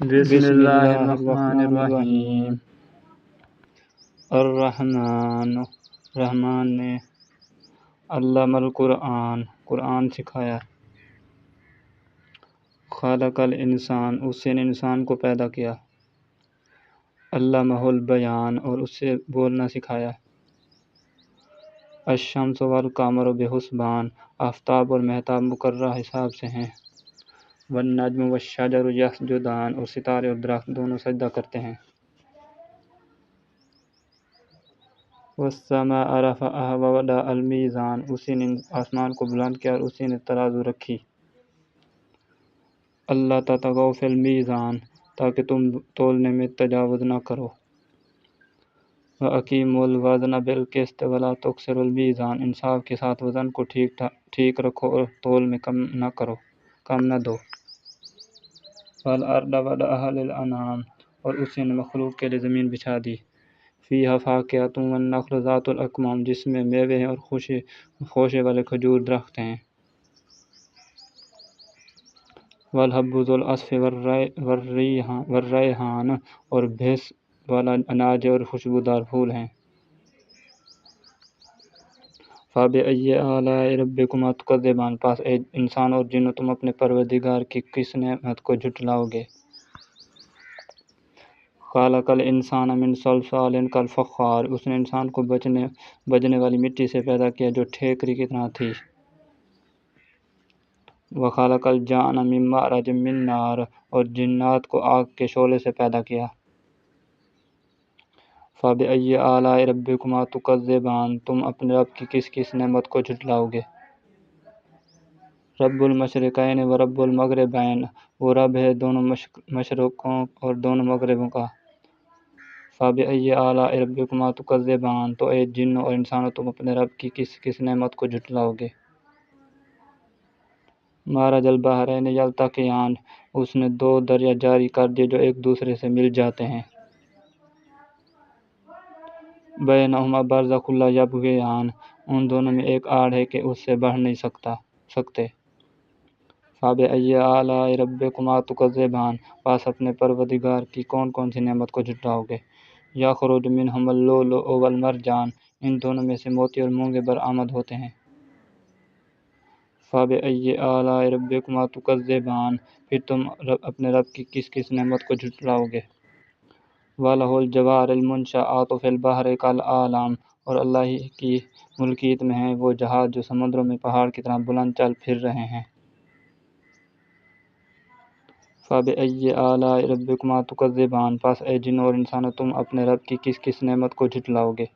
بسم بسم اللہ اللہ الرحمن الرحمن الرحیم۔ الرحیم۔ الرحمن، رحمان نے علم القرآن، قرآن سکھایا۔ خلق الانسان، اس نے انسان کو پیدا کیا۔ علمہ البیان، اور اس سے بولنا سکھایا۔ الشمس والقمر بحسبان، آفتاب اور مہتاب مقررہ حساب سے ہیں۔ والنجم والشجر یسجدان، اور ستارے اور درخت دونوں سجدہ کرتے ہیں۔ والسماء رفعها ووضع الميزان، اسی نے آسمان کو بلند کیا اور اسی نے ترازو رکھی۔ اللہ تطغوا فی المیزان، تاکہ تم تولنے میں تجاوز نہ کرو۔ وَأَقِیمُوا الْوَزْنَ بِالْقِسْطِ وَلَا تُخْسِرُوا الْمِیزَانَ، انصاف کے ساتھ وزن کو ٹھیک رکھو اور تول میں کم نہ دو۔ وَالْأَرْضَ وَضَعَهَا لِلْأَنَامِ، اور اسی نے مخلوق کے لیے زمین بچھا دی۔ فِیہا فَاکِہَۃٌ وَالنَّخْلُ ذَاتُ الْأَکْمَامِ، جس میں میوے ہیں اور خوشے والے کھجور درخت ہیں۔ وَالْحَبُّ ذُو الْعَصْفِ وَالرَّیْحَانُ، اور بھس والا اناج اور خوشبودار پھول ہیں۔ فَبِأَیِّ آلَاءِ رَبِّکُمَا تُکَذِّبَانِ، پس اے انسان اور جنو تم اپنے پروردگار کی کس نعمت کو جھٹلاؤ گے؟ خَلَقَ الْإِنسَانَ مِنْ صَلْصَالٍ كَالْفَخَّارِ، اس نے انسان کو بجنے والی مٹی سے پیدا کیا جو ٹھیکری کی طرح تھی۔ وَخَلَقَ الْجَانَّ مِنْ مَارِجٍ مِنْ نَارٍ، اور جنات کو آگ کے شعلے سے پیدا کیا۔ فَبِأَیِّ آلَاءِ رَبِّکُمَا تُکَذِّبَانِ، تم اپنے رب کی کس نعمت کو جھٹلاؤ گے؟ رب المشرقین و رب المغربین، وہ رب ہے دونوں مشرقوں اور دونوں مغربوں کا۔ فَبِأَیِّ آلَاءِ رَبِّکُمَا تُکَذِّبَانِ، تو اے جنوں اور انسانوں تم اپنے رب کی کس نعمت کو جھٹلاؤ گے؟ مَرَجَ الْبَحْرَیْنِ یلتقیان، اس نے دو دریا جاری کر دیے جو ایک دوسرے سے مل جاتے ہیں۔ بینہما برزخ لا یبغیان، ان دونوں میں ایک آڑ ہے کہ اس سے بڑھ نہیں سکتے۔ فَبِأَیِّ آلَاءِ رَبِّکُمَا تُکَذِّبَانِ، پس اپنے پروردگار کی کون سی نعمت کو جھٹلاؤ گے؟ یَخْرُجُ مِنْہُمَا اللُّؤْلُؤُ وَالْمَرْجَانُ، ان دونوں میں سے موتی اور مونگے برآمد ہوتے ہیں۔ فَبِأَیِّ آلَاءِ رَبِّکُمَا تُکَذِّبَانِ، پھر تم اپنے رب کی کس نعمت کو جھٹلاؤ گے؟ وَلَہُ الْجَوَارِ الْمُنشَآتُ فِی الْبَحْرِ کَالْأَعْلَامِ، اور اللہ ہی کی ملکیت میں ہیں وہ جہاز جو سمندروں میں پہاڑ کی طرح بلند چل پھر رہے ہیں۔ فَبِأَیِّ آلَاءِ رَبِّکُمَا تُکَذِّبَانِ، پس اے جنوں اور انسانوں تم اپنے رب کی کس نعمت کو جھٹلاؤ گے؟